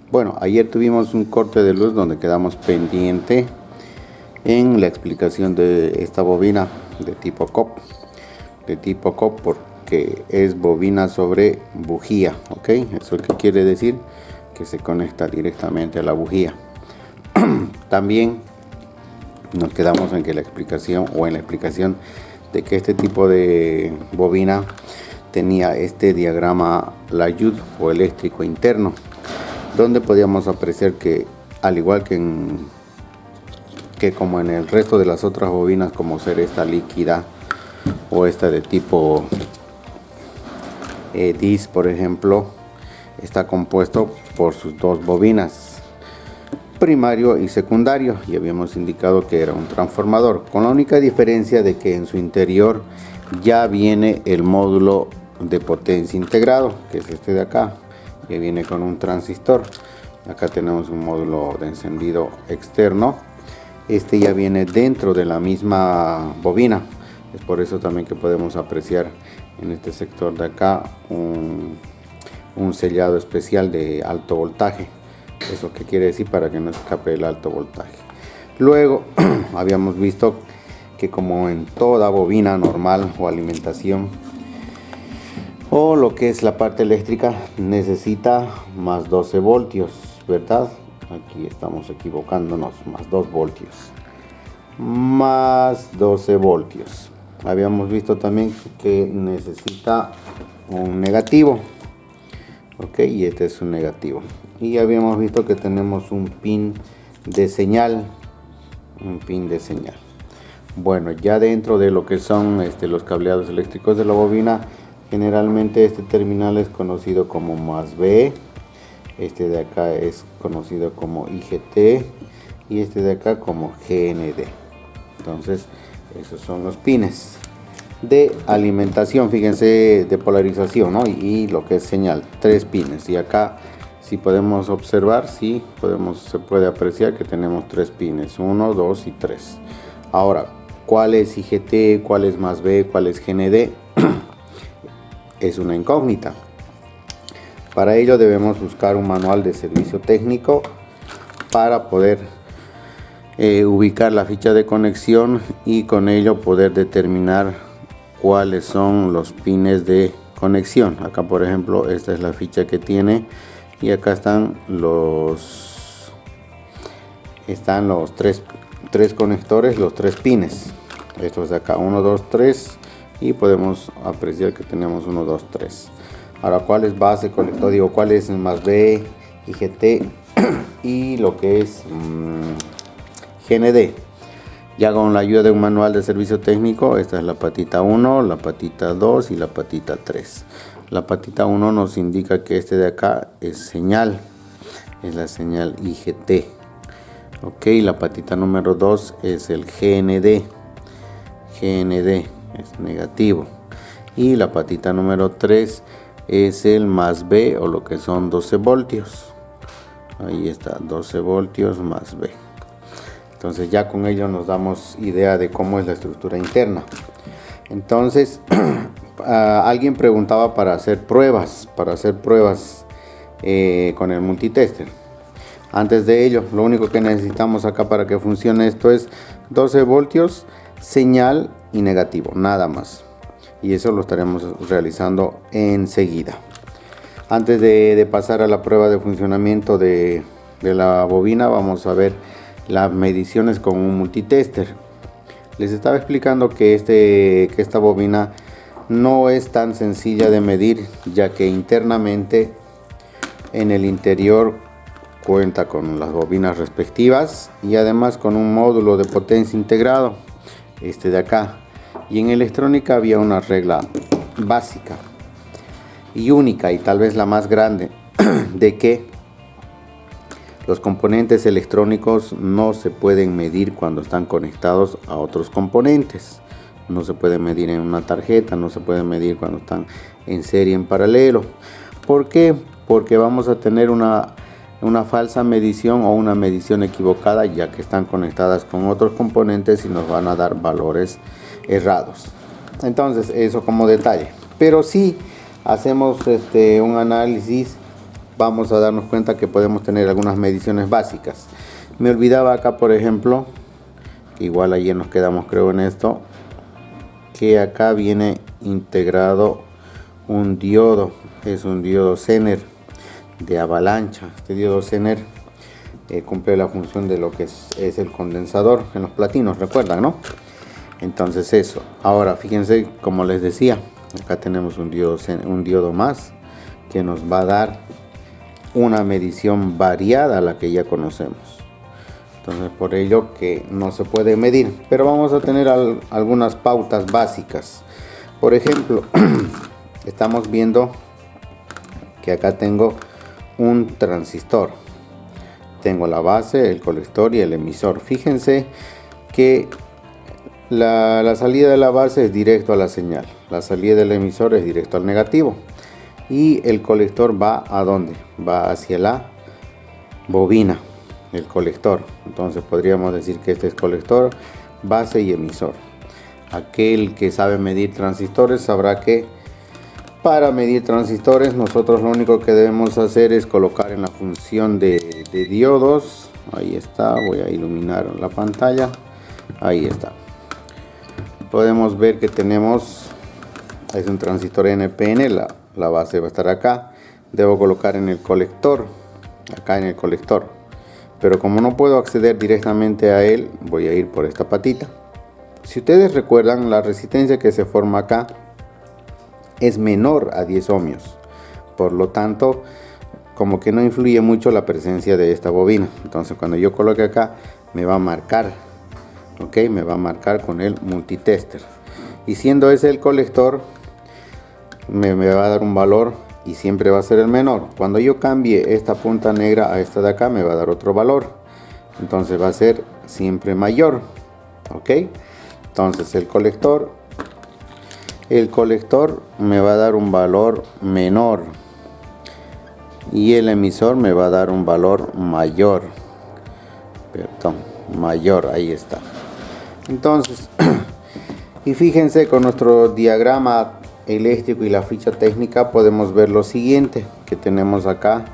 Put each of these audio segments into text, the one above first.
Bueno, ayer tuvimos un corte de luz donde quedamos pendiente en la explicación de esta bobina de tipo COP. De tipo COP porque es bobina sobre bujía, ¿ok? ¿Eso qué quiere decir? Que se conecta directamente a la bujía. También nos quedamos en que la explicación de que este tipo de bobina tenía este diagrama Layud o eléctrico interno, donde podíamos apreciar que al igual que como en el resto de las otras bobinas, como ser esta líquida o esta de tipo DIS, por ejemplo, está compuesto por sus dos bobinas, primario y secundario, y habíamos indicado que era un transformador, con la única diferencia de que en su interior ya viene el módulo de potencia integrado, que es este de acá, que viene con un transistor. Acá tenemos un módulo de encendido externo. Este ya viene dentro de la misma bobina. Es por eso también que podemos apreciar en este sector de acá un sellado especial de alto voltaje. Eso que quiere decir para que no escape el alto voltaje. Luego habíamos visto que como en toda bobina normal o alimentación o lo que es la parte eléctrica, necesita más 12 voltios, ¿verdad? Aquí estamos equivocándonos, más 2 voltios. Más 12 voltios. Habíamos visto también que necesita un negativo. Ok, y este es un negativo. Y habíamos visto que tenemos un pin de señal. Un pin de señal. Bueno, ya dentro de lo que son los cableados eléctricos de la bobina, generalmente este terminal es conocido como más B, este de acá es conocido como IGT y este de acá como GND. Entonces esos son los pines de alimentación, fíjense, de polarización, ¿no? y lo que es señal, 3 pines. Y acá si podemos observar, sí, se puede apreciar que tenemos 3 pines, 1, 2 y 3. Ahora, ¿cuál es IGT, cuál es más B, cuál es GND? Es una incógnita. Para ello debemos buscar un manual de servicio técnico para poder ubicar la ficha de conexión y con ello poder determinar cuáles son los pines de conexión. Acá por ejemplo esta es la ficha que tiene y acá están los tres conectores, los 3 pines. Estos de acá, 1, 2, 3. Y podemos apreciar que tenemos 1, 2, 3. Ahora, ¿cuál es base, colector? Digo, ¿cuál es más B, IGT y lo que es GND? Ya con la ayuda de un manual de servicio técnico, esta es la patita 1, la patita 2 y la patita 3. La patita 1 nos indica que este de acá es señal, es la señal IGT. Ok, la patita número 2 es el GND. GND es negativo. Y la patita número 3 es el más B o lo que son 12 voltios. Ahí está, 12 voltios más B. Entonces ya con ello nos damos idea de cómo es la estructura interna. Entonces alguien preguntaba para hacer pruebas con el multitester. Antes de ello, lo único que necesitamos acá para que funcione esto es 12 voltios, señal y negativo, nada más. Y eso lo estaremos realizando enseguida. Antes de pasar a la prueba de funcionamiento de la bobina, vamos a ver las mediciones con un multitester. Les estaba explicando que esta bobina no es tan sencilla de medir, ya que internamente en el interior cuenta con las bobinas respectivas y además con un módulo de potencia integrado, este de acá. Y en electrónica había una regla básica y única, y tal vez la más grande, de que los componentes electrónicos no se pueden medir cuando están conectados a otros componentes. No se puede medir en una tarjeta, no se puede medir cuando están en serie en paralelo. ¿Por qué? Porque vamos a tener una falsa medición o una medición equivocada, ya que están conectadas con otros componentes y nos van a dar valores errados. Entonces eso como detalle. Pero si hacemos un análisis vamos a darnos cuenta que podemos tener algunas mediciones básicas. Me olvidaba acá, por ejemplo, igual ayer nos quedamos creo en esto, que acá viene integrado un diodo, es un diodo Zener de avalancha. Este diodo Zener cumple la función de lo que es el condensador en los platinos, recuerdan, ¿no? Entonces eso. Ahora fíjense, como les decía, acá tenemos un diodo más que nos va a dar una medición variada a la que ya conocemos. Entonces por ello que no se puede medir, pero vamos a tener algunas pautas básicas. Por ejemplo, estamos viendo que acá tengo un transistor, tengo la base, el colector y el emisor. Fíjense que la salida de la base es directo a la señal, la salida del emisor es directo al negativo, y el colector va a ¿dónde? Va hacia la bobina, el colector. Entonces podríamos decir que este es colector, base y emisor. Aquel que sabe medir transistores sabrá que para medir transistores nosotros lo único que debemos hacer es colocar en la función de diodos, ahí está, voy a iluminar la pantalla, ahí está. Podemos ver que tenemos, es un transistor NPN, la base va a estar acá, debo colocar en el colector, acá en el colector, pero como no puedo acceder directamente a él, voy a ir por esta patita. Si ustedes recuerdan, la resistencia que se forma acá es menor a 10 ohmios, por lo tanto como que no influye mucho la presencia de esta bobina. Entonces cuando yo coloque acá me va a marcar, ok, me va a marcar con el multitester, y siendo ese el colector me va a dar un valor y siempre va a ser el menor. Cuando yo cambie esta punta negra a esta de acá me va a dar otro valor, entonces va a ser siempre mayor, ok. Entonces el colector me va a dar un valor menor y el emisor me va a dar un valor mayor, mayor, ahí está. Entonces y fíjense, con nuestro diagrama eléctrico y la ficha técnica podemos ver lo siguiente, que tenemos acá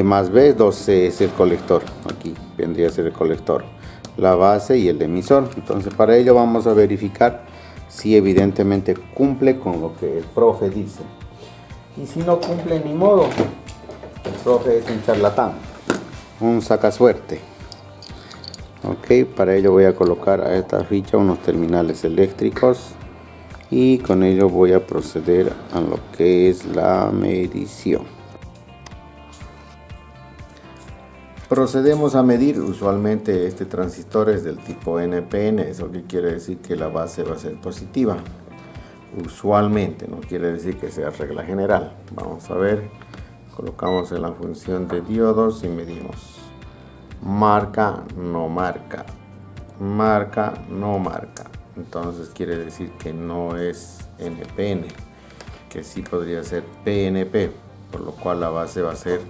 más B, 2C es el colector, aquí vendría a ser el colector, la base y el emisor. Entonces para ello vamos a verificar si evidentemente cumple con lo que el profe dice, y si no cumple, ni modo, el profe es un charlatán, un sacasuerte. Ok, para ello voy a colocar a esta ficha unos terminales eléctricos y con ello voy a proceder a lo que es la medición. Procedemos a medir. Usualmente este transistor es del tipo NPN, eso que quiere decir que la base va a ser positiva. Usualmente, no quiere decir que sea regla general. Vamos a ver, colocamos en la función de diodos y medimos. Marca, no marca, marca, no marca. Entonces quiere decir que no es NPN, que sí podría ser PNP, por lo cual la base va a ser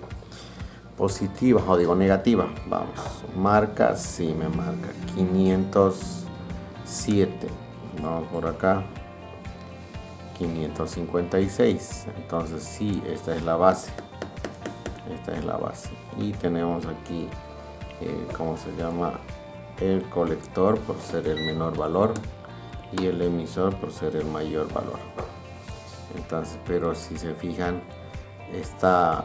positiva, o digo negativa. Vamos, marca, sí me marca 507. Vamos por acá, 556. Entonces sí, esta es la base, esta es la base. Y tenemos aquí ¿cómo se llama? El colector por ser el menor valor y el emisor por ser el mayor valor. Entonces, pero si se fijan, está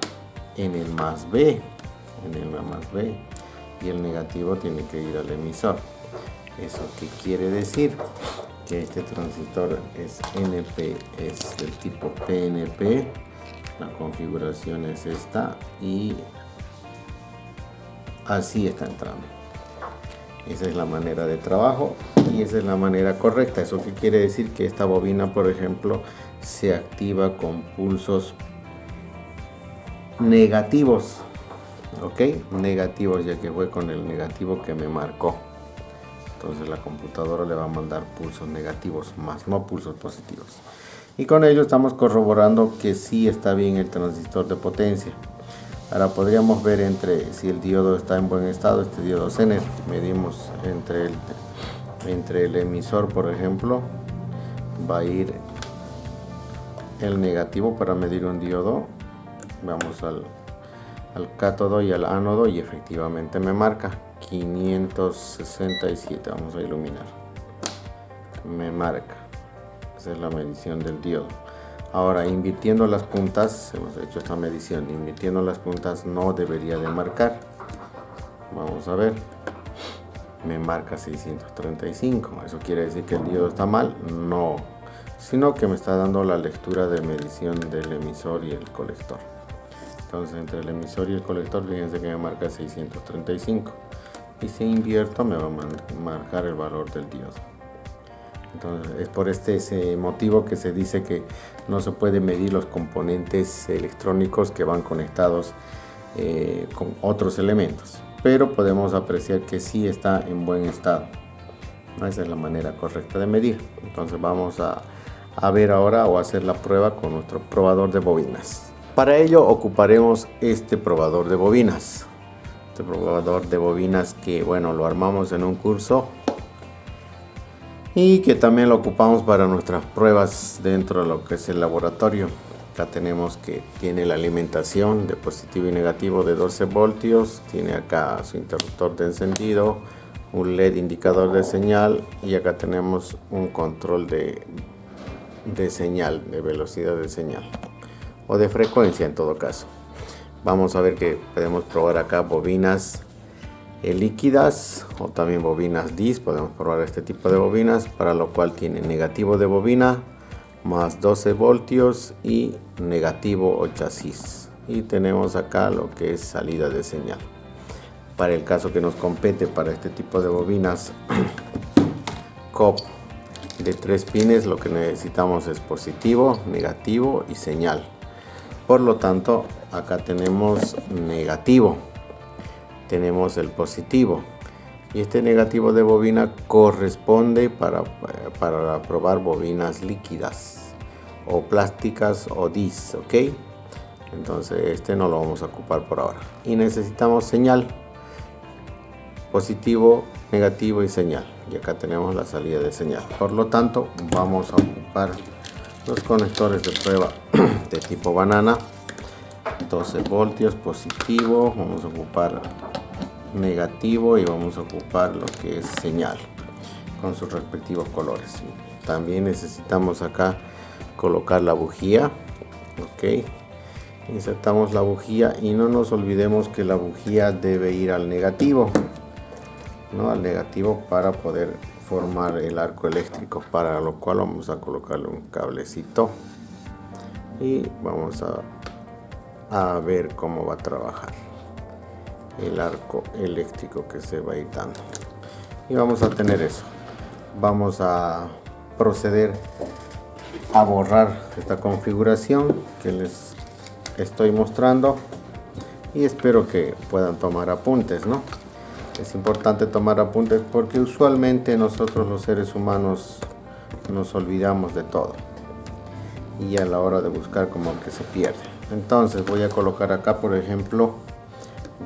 en el más B, y el negativo tiene que ir al emisor. ¿Eso qué quiere decir? Que este transistor es NP, es del tipo PNP, la configuración es esta y así está entrando. Esa es la manera de trabajo y esa es la manera correcta. ¿Eso qué quiere decir? Que esta bobina, por ejemplo, se activa con pulsos negativos, ok, negativos, ya que fue con el negativo que me marcó. Entonces la computadora le va a mandar pulsos negativos más, no pulsos positivos. Y con ello estamos corroborando que sí está bien el transistor de potencia. Ahora podríamos ver si el diodo está en buen estado, este diodo Zener. Medimos entre el emisor, por ejemplo, va a ir el negativo para medir un diodo. Vamos al cátodo y al ánodo y efectivamente me marca 567. Vamos a iluminar. Me marca. Esa es la medición del diodo. Ahora, invirtiendo las puntas, hemos hecho esta medición. Invirtiendo las puntas no debería de marcar. Vamos a ver. Me marca 635. ¿Eso quiere decir que el diodo está mal? No. Sino que me está dando la lectura de medición del emisor y el colector. Entonces, entre el emisor y el colector, fíjense que me marca 635. Y si invierto, me va a marcar el valor del diodo. Entonces, es por ese motivo que se dice que no se puede medir los componentes electrónicos que van conectados con otros elementos. Pero podemos apreciar que sí está en buen estado. Esa es la manera correcta de medir. Entonces, vamos a ver ahora o hacer la prueba con nuestro probador de bobinas. Para ello ocuparemos este probador de bobinas. Este probador de bobinas que, bueno, lo armamos en un curso y que también lo ocupamos para nuestras pruebas dentro de lo que es el laboratorio. Acá tenemos que tiene la alimentación de positivo y negativo de 12 voltios. Tiene acá su interruptor de encendido, un LED indicador de señal y acá tenemos un control de señal, de velocidad de señal. O de frecuencia en todo caso. Vamos a ver que podemos probar acá bobinas líquidas o también bobinas DIS. Podemos probar este tipo de bobinas, para lo cual tiene negativo de bobina más 12 voltios y negativo o chasis. Y tenemos acá lo que es salida de señal. Para el caso que nos compete para este tipo de bobinas COP de 3 pines, lo que necesitamos es positivo, negativo y señal. Por lo tanto, acá tenemos negativo, tenemos el positivo y este negativo de bobina corresponde para probar bobinas líquidas o plásticas o DIS, ¿ok? Entonces este no lo vamos a ocupar por ahora y necesitamos señal, positivo, negativo y señal, y acá tenemos la salida de señal. Por lo tanto, vamos a ocupar los conectores de prueba de tipo banana, 12 voltios positivo, vamos a ocupar negativo y vamos a ocupar lo que es señal con sus respectivos colores. También necesitamos acá colocar la bujía, ok, insertamos la bujía y no nos olvidemos que la bujía debe ir al negativo, ¿no? Al negativo para poder formar el arco eléctrico, para lo cual vamos a colocarle un cablecito y vamos a ver cómo va a trabajar el arco eléctrico que se va a ir dando. Y vamos a tener eso. Vamos a proceder a borrar esta configuración que les estoy mostrando y espero que puedan tomar apuntes, ¿no? Es importante tomar apuntes porque usualmente nosotros los seres humanos nos olvidamos de todo y a la hora de buscar como que se pierde. Entonces voy a colocar acá, por ejemplo,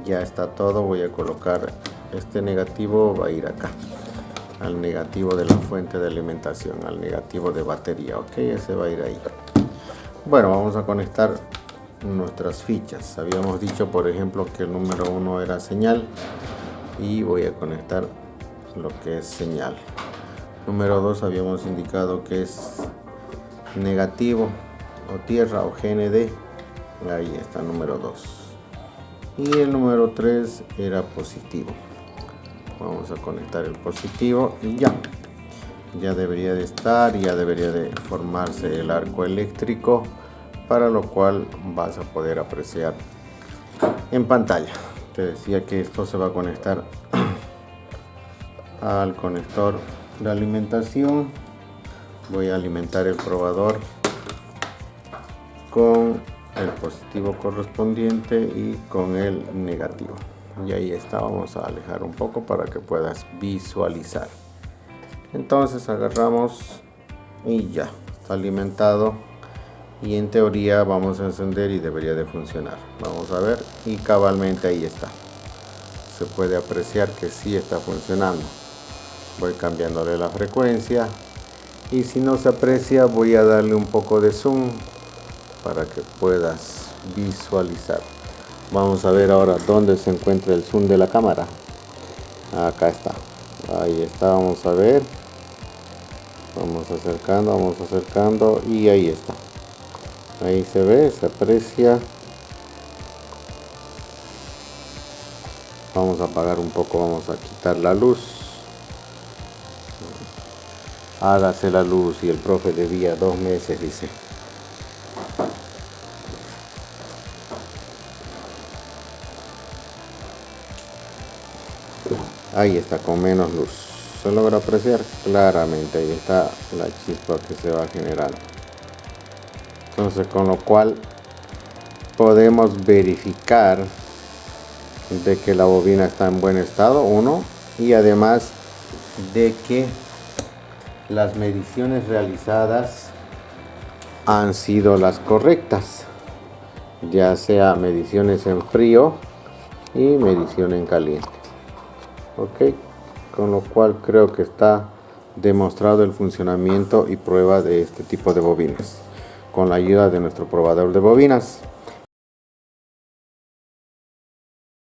ya está todo, voy a colocar este negativo, va a ir acá al negativo de la fuente de alimentación, al negativo de batería, ok, ese va a ir ahí. Bueno, vamos a conectar nuestras fichas. Habíamos dicho, por ejemplo, que el número 1 era señal y voy a conectar lo que es señal. Número 2 habíamos indicado que es negativo o tierra o GND, ahí está número 2, y el número 3 era positivo. Vamos a conectar el positivo y ya debería de estar, ya debería de formarse el arco eléctrico, para lo cual vas a poder apreciar en pantalla. Te decía que esto se va a conectar al conector de alimentación. Voy a alimentar el probador con el positivo correspondiente y con el negativo, y ahí está. Vamos a alejar un poco para que puedas visualizar. Entonces agarramos y ya está alimentado y en teoría vamos a encender y debería de funcionar. Vamos a ver y cabalmente ahí está. Se puede apreciar que sí está funcionando. Voy cambiándole la frecuencia y si no se aprecia voy a darle un poco de zoom para que puedas visualizar. Vamos a ver ahora dónde se encuentra el zoom de la cámara. Acá está, ahí está, vamos a ver, vamos acercando y ahí está, ahí se ve, se aprecia. Vamos a apagar un poco, vamos a quitar la luz. Hágase la luz, y el profe debía 2 meses, dice. Ahí está, con menos luz. ¿Se logra apreciar? Claramente, ahí está la chispa que se va generando. Entonces, con lo cual podemos verificar de que la bobina está en buen estado, uno, y además de que las mediciones realizadas han sido las correctas, ya sea mediciones en frío y medición en caliente. Ok, con lo cual creo que está demostrado el funcionamiento y prueba de este tipo de bobinas con la ayuda de nuestro probador de bobinas.